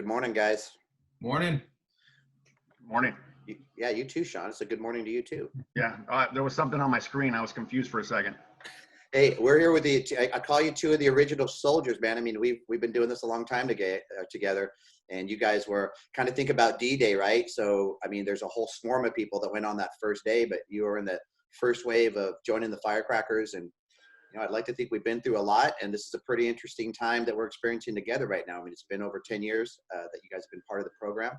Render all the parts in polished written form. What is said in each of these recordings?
Good morning, guys. Morning. Morning. Yeah, you too, Sean. It's a good morning to you too. Yeah, there was something on my screen. I was confused for a second. Hey, we're here with I call you two of the original soldiers, man. I mean, we've been doing this a long time together, and you guys were kind of think about D-Day, right? So, I mean, there's a whole swarm of people that went on that first day, but you were in the first wave of joining the Firecrackers, and I'd like to think we've been through a lot, and this is a pretty interesting time that we're experiencing together right now. I mean, it's been over 10 years that you guys have been part of the program.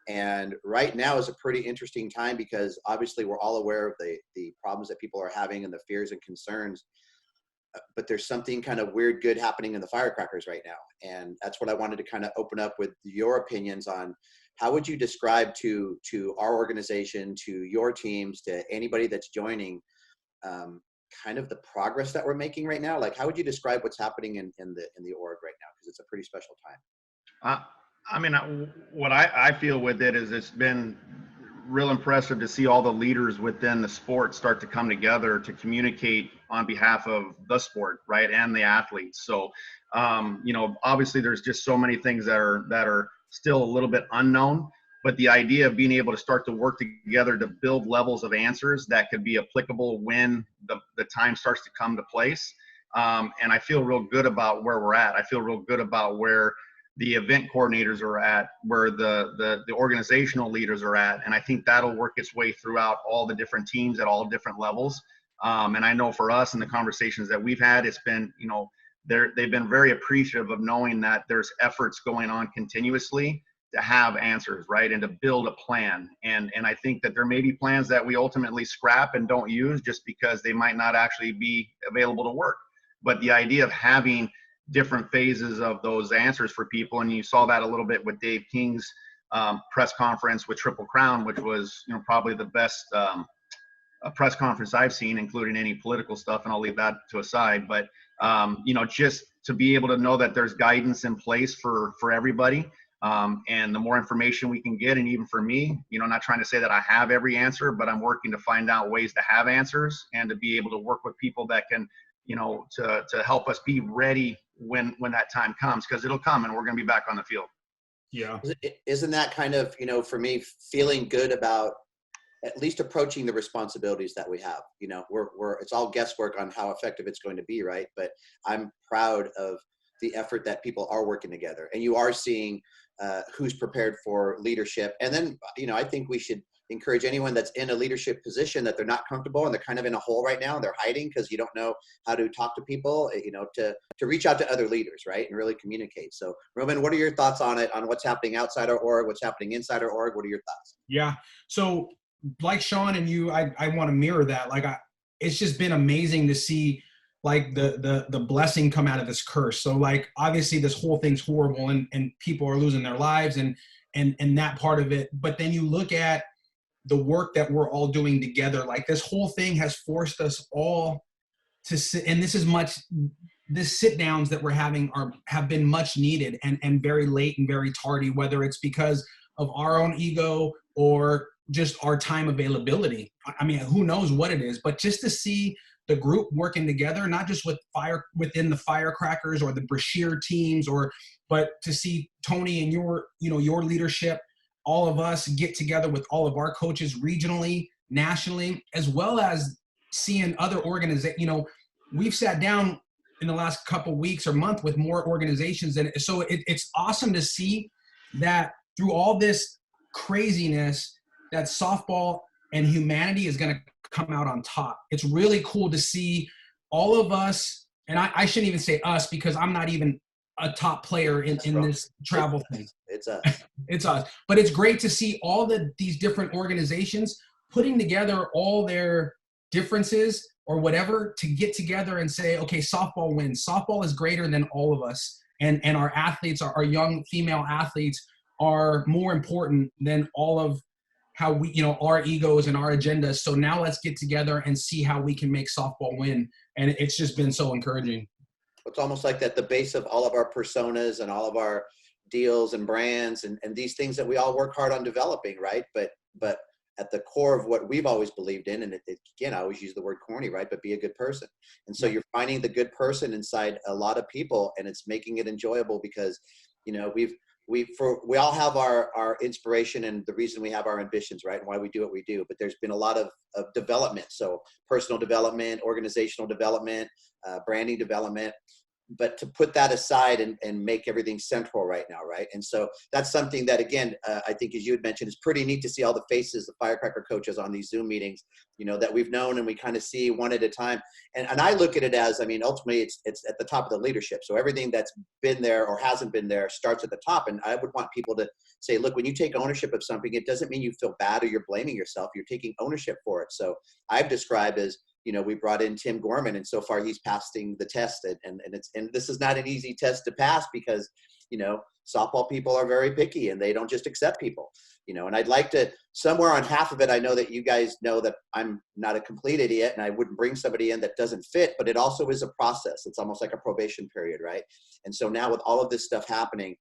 And right now is a pretty interesting time because obviously we're all aware of the problems that people are having and the fears and concerns, but there's something kind of weird good happening in the Firecrackers right now. And that's what I wanted to kind of open up with your opinions on. How would you describe to our organization, to your teams, to anybody that's joining, kind of the progress that we're making right now? Like, how would you describe what's happening in the org right now? Because it's a pretty special time. I mean, what I feel with it is it's been real impressive to see all the leaders within the sport start to come together to communicate on behalf of the sport, right, and the athletes. So, obviously there's just so many things that are still a little bit unknown, but the idea of being able to start to work together to build levels of answers that could be applicable when the time starts to come to place. And I feel real good about where we're at. I feel real good about where the event coordinators are at, where the organizational leaders are at. And I think that'll work its way throughout all the different teams at all different levels. And I know for us in the conversations that we've had, it's been, they've been very appreciative of knowing that there's efforts going on continuously to have answers, right, and to build a plan. And I think that there may be plans that we ultimately scrap and don't use just because they might not actually be available to work. But the idea of having different phases of those answers for people, and you saw that a little bit with Dave King's press conference with Triple Crown, which was probably the best press conference I've seen, including any political stuff, and I'll leave that to a side. But just to be able to know that there's guidance in place for everybody, and the more information we can get, and even for me, not trying to say that I have every answer, but I'm working to find out ways to have answers and to be able to work with people that can to help us be ready when that time comes, because it'll come and we're going to be back on the field. Yeah. Isn't that kind of, for me, feeling good about at least approaching the responsibilities that we have? It's all guesswork on how effective it's going to be, right? But I'm proud of the effort that people are working together, and you are seeing who's prepared for leadership. And then, I think we should encourage anyone that's in a leadership position that they're not comfortable and they're kind of in a hole right now and they're hiding because you don't know how to talk to people, to reach out to other leaders, right, and really communicate. So, Roman, what are your thoughts on it, on what's happening outside our org, what's happening inside our org? What are your thoughts? Yeah. So, like Sean and you, I want to mirror that. It's just been amazing to see the blessing come out of this curse. So obviously this whole thing's horrible and people are losing their lives and that part of it. But then you look at the work that we're all doing together. This whole thing has forced us all to sit, and this sit downs that we're having have been much needed and very late and very tardy, whether it's because of our own ego or just our time availability. I mean, who knows what it is, but just to see the group working together, not just within the Firecrackers or the Brashear teams, but to see Tony and your leadership, all of us get together with all of our coaches regionally, nationally, as well as seeing other organizations. We've sat down in the last couple weeks or month with more organizations. And so it's awesome to see that through all this craziness, that softball and humanity is going to come out on top. It's really cool to see all of us, and I shouldn't even say us because I'm not even a top player in this travel thing. It's us. It's us. But it's great to see all these different organizations putting together all their differences or whatever to get together and say, okay, softball wins. Softball is greater than all of us. And our athletes, our young female athletes are more important than all of how we, our egos and our agendas. So now let's get together and see how we can make softball win. And it's just been so encouraging. It's almost like that the base of all of our personas and all of our deals and brands and these things that we all work hard on developing, right? But at the core of what we've always believed in, and again, I always use the word corny, right? But be a good person. And so you're finding the good person inside a lot of people, and it's making it enjoyable because, we all have our inspiration and the reason we have our ambitions, right? And why we do what we do. But there's been a lot of development. So personal development, organizational development, branding development. But to put that aside and make everything central right now, right? And so that's something that, again, I think, as you had mentioned, is pretty neat to see all the faces, the Firecracker coaches on these Zoom meetings, that we've known, and we kind of see one at a time. And I look at it as, I mean, ultimately it's at the top of the leadership. So everything that's been there or hasn't been there starts at the top. And I would want people to say, look, when you take ownership of something, it doesn't mean you feel bad or you're blaming yourself. You're taking ownership for it. So I've described as, we brought in Tim Gorman, and so far he's passing the test, and this is not an easy test to pass because, softball people are very picky and they don't just accept people, and I'd like to, somewhere on half of it, I know that you guys know that I'm not a complete idiot and I wouldn't bring somebody in that doesn't fit, but it also is a process. It's almost like a probation period, right? And so now with all of this stuff happening,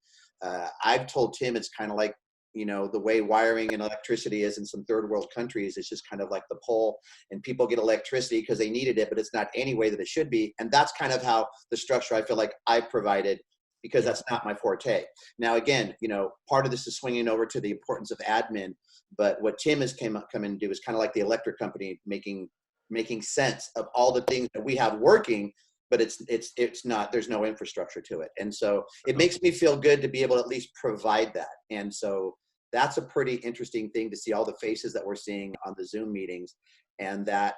I've told Tim it's kind of like, the way wiring and electricity is in some third world countries. It's just kind of like the pole, and people get electricity because they needed it, but it's not any way that it should be. And that's kind of how the structure I feel like I've provided, because that's not my forte. Now, again, part of this is swinging over to the importance of admin, but what Tim has come in and do is kind of like the electric company, making sense of all the things that we have working, but it's not, there's no infrastructure to it. And so it makes me feel good to be able to at least provide that. And so that's a pretty interesting thing to see all the faces that we're seeing on the Zoom meetings, and that,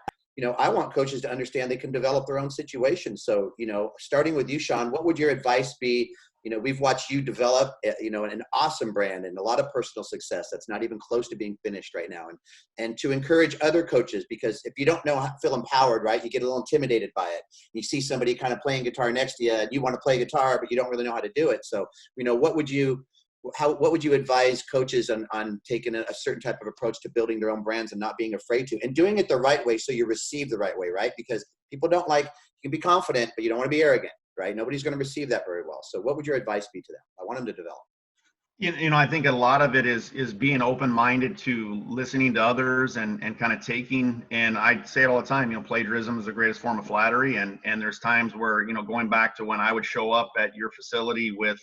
I want coaches to understand they can develop their own situation. So, starting with you, Sean, what would your advice be? We've watched you develop, an awesome brand and a lot of personal success that's not even close to being finished right now. And to encourage other coaches, because if you don't feel empowered, right, you get a little intimidated by it. You see somebody kind of playing guitar next to you and you want to play guitar, but you don't really know how to do it. So, what would you advise coaches on taking a certain type of approach to building their own brands and not being afraid to, and doing it the right way so you receive the right way, right? Because people don't you can be confident, but you don't want to be arrogant, right? Nobody's going to receive that very well. So what would your advice be to them? I want them to develop. I think a lot of it is being open-minded to listening to others and kind of taking, and I say it all the time, plagiarism is the greatest form of flattery. And there's times where, going back to when I would show up at your facility with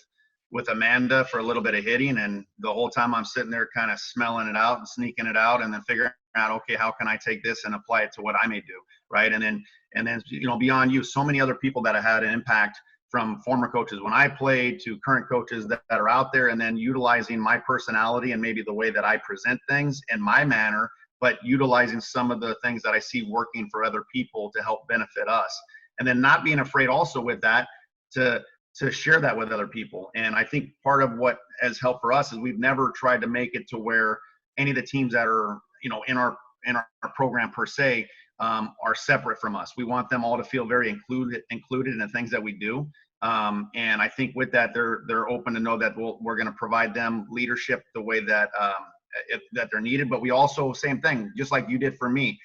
Amanda for a little bit of hitting, and the whole time I'm sitting there kind of smelling it out and sneaking it out and then figuring out, okay, how can I take this and apply it to what I may do, right? And then beyond you, so many other people that have had an impact, from former coaches when I played to current coaches that are out there, and then utilizing my personality and maybe the way that I present things in my manner, but utilizing some of the things that I see working for other people to help benefit us. And then not being afraid also with that to share that with other people. And I think part of what has helped for us is we've never tried to make it to where any of the teams that are, in our program per se, are separate from us. We want them all to feel very included in the things that we do. And I think with that, they're open to know that we're going to provide them leadership the way that that they're needed. But we also, same thing, just like you did for me,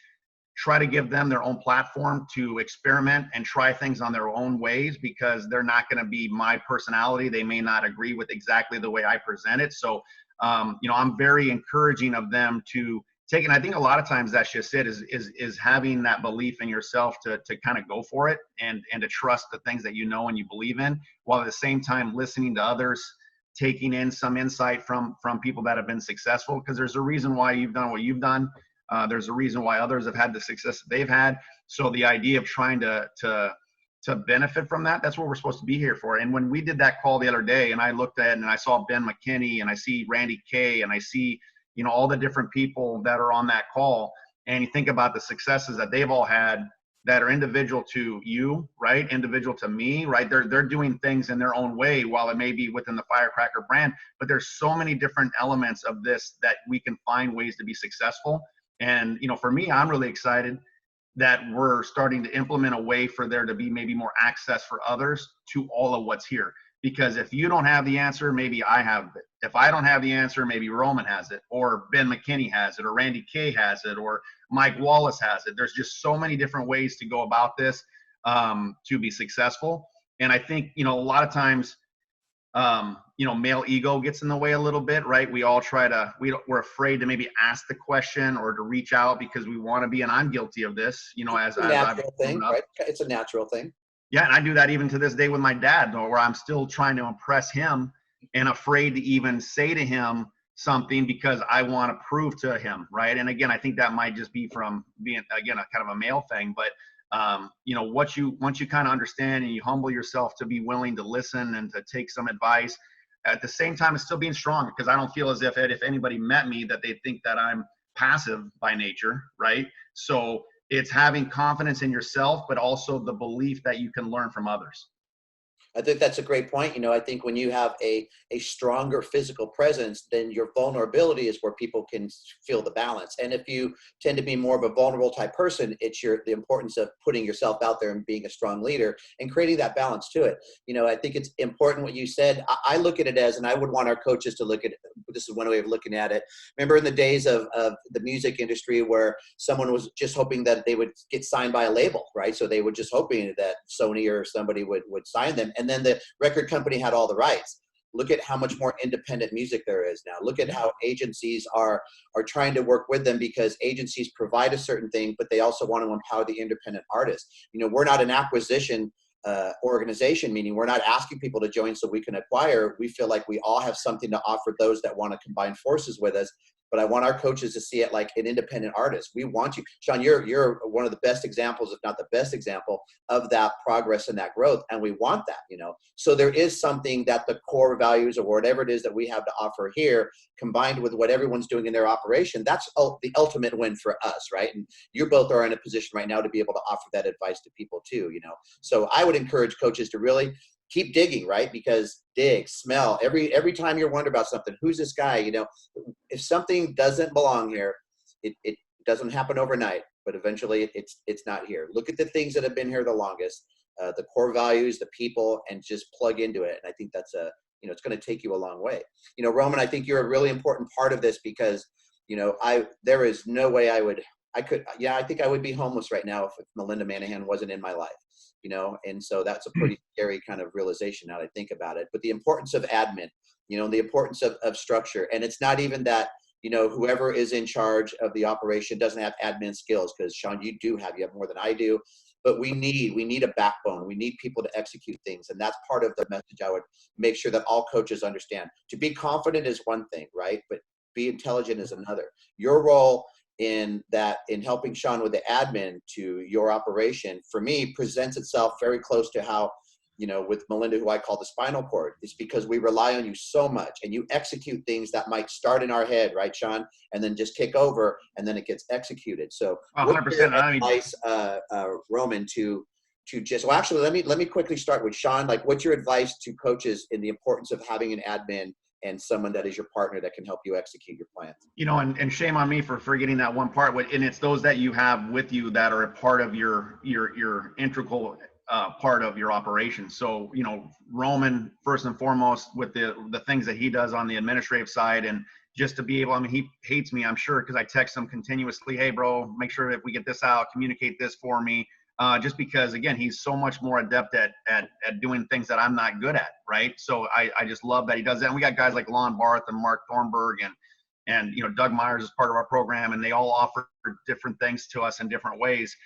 try to give them their own platform to experiment and try things on their own ways, because they're not going to be my personality. They may not agree with exactly the way I present it. So, I'm very encouraging of them to take, and I think a lot of times that's just it, is having that belief in yourself to kind of go for it and to trust the things that and you believe in, while at the same time listening to others, taking in some insight from people that have been successful, because there's a reason why you've done what you've done. There's a reason why others have had the success that they've had. So the idea of trying to benefit from that, that's what we're supposed to be here for. And when we did that call the other day, and I looked at it and I saw Ben McKinney and I see Randy Kay and I see, all the different people that are on that call, and you think about the successes that they've all had that are individual to you, right? Individual to me, right? They're doing things in their own way, while it may be within the Firecracker brand, but there's so many different elements of this that we can find ways to be successful. And, for me, I'm really excited that we're starting to implement a way for there to be maybe more access for others to all of what's here. Because if you don't have the answer, maybe I have it. If I don't have the answer, maybe Roman has it, or Ben McKinney has it, or Randy Kay has it, or Mike Wallace has it. There's just so many different ways to go about this to be successful. And I think, a lot of times, male ego gets in the way a little bit, right? We all we're afraid to maybe ask the question or to reach out because we want to be, and I'm guilty of this, as a natural thing, right? It's a natural thing. Yeah, and I do that even to this day with my dad, where I'm still trying to impress him and afraid to even say to him something because I want to prove to him, right? And again, I think that might just be from being, again, a kind of a male thing, but you know, once you kind of understand and you humble yourself to be willing to listen and to take some advice, at the same time, it's still being strong, because I don't feel as if anybody met me that they think that I'm passive by nature, right? So it's having confidence in yourself, but also the belief that you can learn from others. I think that's a great point. You know, I think when you have a stronger physical presence, then your vulnerability is where people can feel the balance. And if you tend to be more of a vulnerable type person, it's the importance of putting yourself out there and being a strong leader and creating that balance to it. You know, I think it's important what you said. I look at it as, and I would want our coaches to look at it, this is one way of looking at it. Remember in the days of the music industry where someone was just hoping that they would get signed by a label, right? So they were just hoping that Sony or somebody would sign them. And then the record company had all the rights. Look at how much more independent music there is now. Look at how agencies are trying to work with them, because agencies provide a certain thing, but they also want to empower the independent artist. You know, we're not an acquisition organization, meaning we're not asking people to join so we can acquire. We feel like we all have something to offer those that want to combine forces with us. But I want our coaches to see it like an independent artist. We want you, Sean, you're one of the best examples, if not the best example, of that progress and that growth. And we want that, you know. So there is something that the core values or whatever it is that we have to offer here, combined with what everyone's doing in their operation, that's the ultimate win for us, right? And you both are in a position right now to be able to offer that advice to people too, you know. So I would encourage coaches to really keep digging, right? Because dig, smell, every time you're wondering about something, who's this guy? You know, if something doesn't belong here, it doesn't happen overnight, but eventually it's not here. Look at the things that have been here the longest, the core values, the people, and just plug into it. And I think that's it's going to take you a long way. You know, Roman, I think you're a really important part of this, because, you know, there is no way I think I would be homeless right now if Melinda Manahan wasn't in my life. You know, and so that's a pretty scary kind of realization now that I think about it. But the importance of admin, you know, the importance of structure. And it's not even that, you know, whoever is in charge of the operation doesn't have admin skills, because Sean, you have more than I do. But we need a backbone. We need people to execute things. And that's part of the message I would make sure that all coaches understand. To be confident is one thing, right? But be intelligent is another. Your role in helping Sean with the admin to your operation, for me, presents itself very close to how, you know, with Melinda, who I call the spinal cord. It's because we rely on you so much, and you execute things that might start in our head, right, Sean, and then just kick over, and then it gets executed. So 100%. advice, Roman, to just, well, actually, let me quickly start with Sean. Like, what's your advice to coaches in the importance of having an admin and someone that is your partner that can help you execute your plans? You know, and shame on me for forgetting that one part. And it's those that you have with you that are a part of your integral part of your operation. So, you know, Roman, first and foremost, with the things that he does on the administrative side, and just to be able, I mean, he hates me, I'm sure, because I text him continuously, hey, bro, make sure if we get this out, communicate this for me. Just because, again, he's so much more adept at doing things that I'm not good at, right? So I just love that he does that. And we got guys like Lon Barth and Mark Thornburg and you know, Doug Myers is part of our program, and they all offer different things to us in different ways.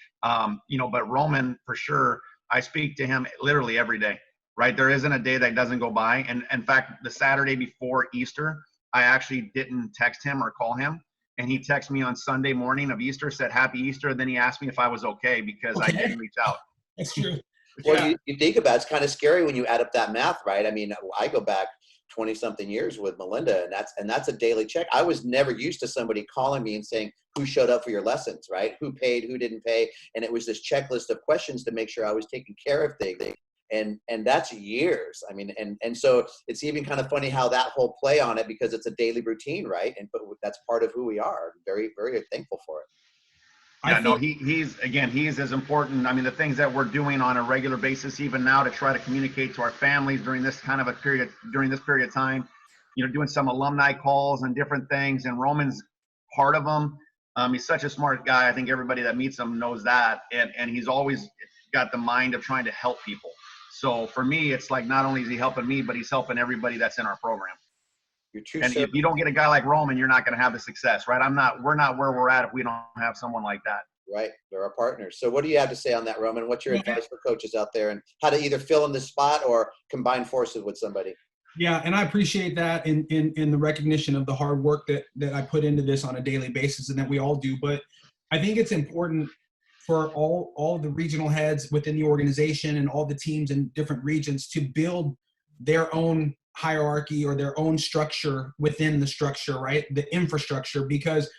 You know, but Roman, for sure, I speak to him literally every day, right? There isn't a day that doesn't go by. And in fact, the Saturday before Easter, I actually didn't text him or call him. And he texted me on Sunday morning of Easter, said Happy Easter. Then he asked me if I was okay, because I didn't reach out. That's true. Well, yeah. you think about it, it's kind of scary when you add up that math, right? I mean, I go back 20 something years with Melinda, and that's a daily check. I was never used to somebody calling me and saying who showed up for your lessons, right? Who paid, who didn't pay. And it was this checklist of questions to make sure I was taking care of things. And that's years. I mean, and so it's even kind of funny how that whole play on it, because it's a daily routine, right? But that's part of who we are. Very, very thankful for it. Yeah, no, he's as important. I mean, the things that we're doing on a regular basis, even now, to try to communicate to our families during this period of time, you know, doing some alumni calls and different things. And Roman's part of them. He's such a smart guy. I think everybody that meets him knows that. And he's always got the mind of trying to help people. So for me, it's like, not only is he helping me, but he's helping everybody that's in our program. And if you don't get a guy like Roman, you're not going to have the success, right? We're not where we're at if we don't have someone like that. Right. They're our partners. So what do you have to say on that, Roman? What's your advice for coaches out there, and how to either fill in the spot or combine forces with somebody? Yeah, and I appreciate that in the recognition of the hard work that I put into this on a daily basis and that we all do. But I think it's important for all of the regional heads within the organization and all the teams in different regions to build their own hierarchy or their own structure within the structure, right? The infrastructure, because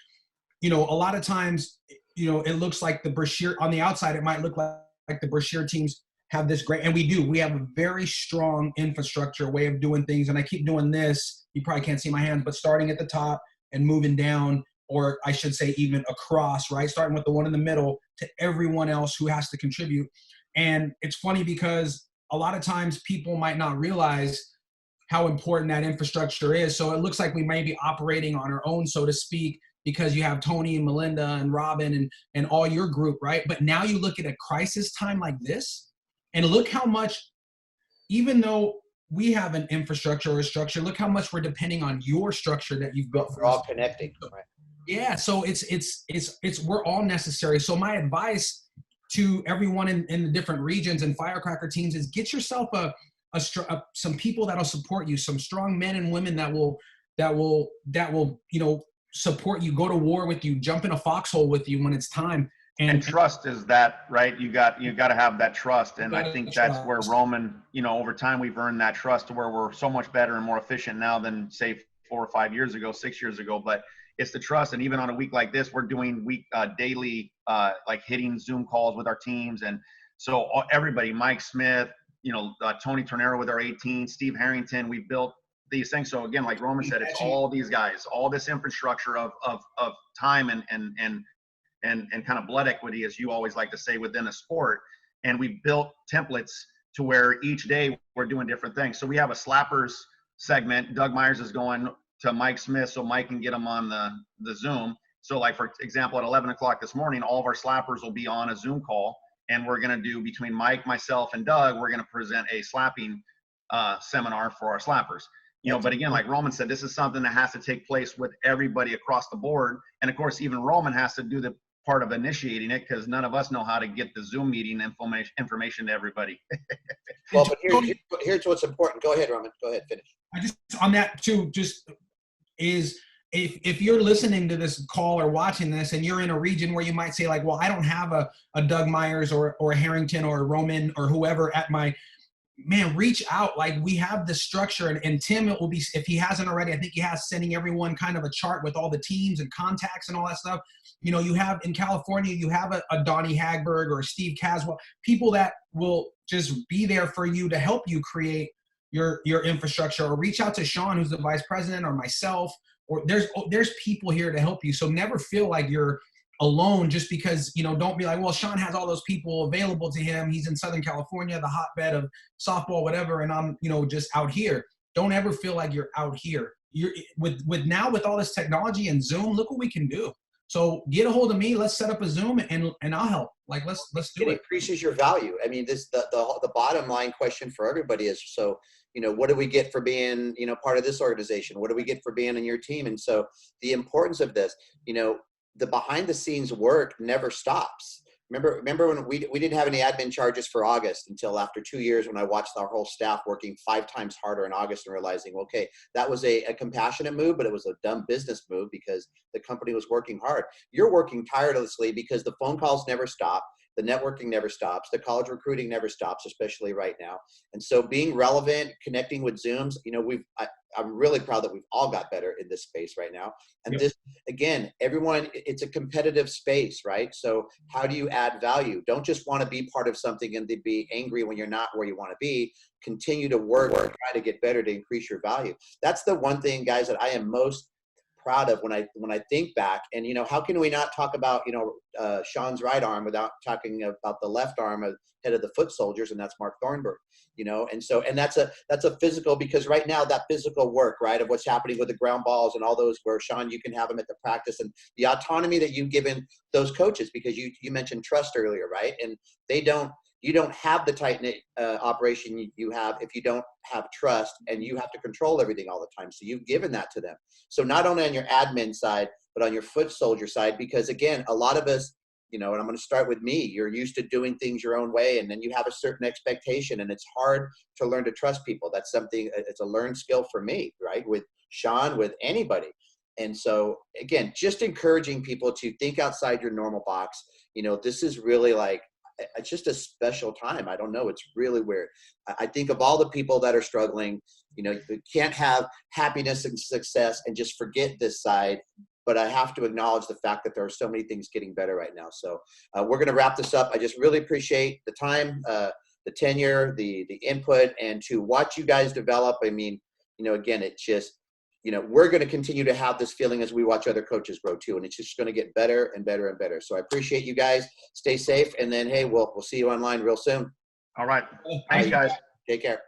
a lot of times, it looks like the Brashear on the outside, it might look like the Brashear teams have this great, and we have a very strong infrastructure way of doing things. And I keep doing this. You probably can't see my hands, but starting at the top and moving down, or I should say even across, right? Starting with the one in the middle to everyone else who has to contribute. And it's funny because a lot of times people might not realize how important that infrastructure is. So it looks like we may be operating on our own, so to speak, because you have Tony and Melinda and Robin and all your group, right? But now you look at a crisis time like this, and look how much, even though we have an infrastructure or a structure, look how much we're depending on your structure that you've built. We're all connecting, right? Yeah, so we're all necessary. So my advice to everyone in the different regions and Firecracker teams is get yourself some people that'll support you, some strong men and women that will support you, go to war with you, jump in a foxhole with you when it's time. And trust is that, right? You got to have that trust. And I think that's where Roman, over time we've earned that trust to where we're so much better and more efficient now than say 4 or 5 years ago, 6 years ago. But it's the trust. And even on a week like this, we're doing daily, like hitting Zoom calls with our teams. And so everybody, Mike Smith, Tony Tornero with our 18, Steve Harrington, we built these things. So again, like Roman said, it's all these guys, all this infrastructure of time and kind of blood equity, as you always like to say, within a sport. And we built templates to where each day we're doing different things. So we have a slappers segment. Doug Myers is going to Mike Smith so Mike can get him on the Zoom. So like, for example, at 11 o'clock this morning, all of our slappers will be on a Zoom call. And we're going to do, between Mike, myself, and Doug, we're going to present a slapping seminar for our slappers. But again, like Roman said, this is something that has to take place with everybody across the board. And of course, even Roman has to do the part of initiating it, because none of us know how to get the Zoom meeting information to everybody. Well, but here's what's important. Go ahead, Roman. Go ahead, finish. I just, on that too, just is, if you're listening to this call or watching this and you're in a region where you might say like, well, I don't have a Doug Myers or a Harrington or a Roman or whoever at my, man, reach out. Like, we have this structure, and Tim, it will be, if he hasn't already, I think he has, sending everyone kind of a chart with all the teams and contacts and all that stuff. You have in California, you have a Donnie Hagberg or a Steve Caswell, people that will just be there for you to help you create your infrastructure, or reach out to Sean, who's the vice president, or myself, or there's people here to help you. So never feel like you're alone just because, don't be like, well, Sean has all those people available to him. He's in Southern California, the hotbed of softball, whatever. And I'm, just out here. Don't ever feel like you're out here. You're with all this technology and Zoom, look what we can do. So get a hold of me. Let's set up a Zoom and I'll help. Like, let's do it. It increases your value. I mean, the bottom line question for everybody is, so, what do we get for being, part of this organization? What do we get for being on your team? And so the importance of this, the behind the scenes work never stops. Remember when we didn't have any admin charges for August until after 2 years, when I watched our whole staff working 5 times harder in August and realizing, okay, that was a compassionate move, but it was a dumb business move because the company was working hard. You're working tirelessly because the phone calls never stop. The networking never stops. The college recruiting never stops, especially right now. And so being relevant, connecting with Zooms, I'm really proud that we've all got better in this space right now. And this, again, everyone, it's a competitive space, right? So how do you add value? Don't just want to be part of something and be angry when you're not where you want to be. Continue to work and try to get better to increase your value. That's the one thing, guys, that I am most proud of when I think back. And how can we not talk about Sean's right arm without talking about the left arm of head of the foot soldiers, and that's Mark Thornburg. And that's a physical, because right now that physical work, right, of what's happening with the ground balls and all those, where Sean, you can have them at the practice, and the autonomy that you've given those coaches, because you mentioned trust earlier, right? And you don't have the tight-knit operation you have if you don't have trust, and you have to control everything all the time. So you've given that to them. So not only on your admin side, but on your foot soldier side, because again, a lot of us, you know, and I'm going to start with me. You're used to doing things your own way, and then you have a certain expectation, and it's hard to learn to trust people. That's something, it's a learned skill for me, right? With Sean, with anybody. And so again, just encouraging people to think outside your normal box. You know, this is really like, it's just a special time. I don't know. It's really weird. I think of all the people that are struggling, you know, you can't have happiness and success and just forget this side. But I have to acknowledge the fact that there are so many things getting better right now. So we're going to wrap this up. I just really appreciate the time, the tenure, the input, and to watch you guys develop. I mean, you know, again, it just, you know, we're going to continue to have this feeling as we watch other coaches grow too, and it's just going to get better and better and better. So I appreciate you guys. Stay safe, and then hey, we'll see you online real soon. All right. Thanks, guys. Take care.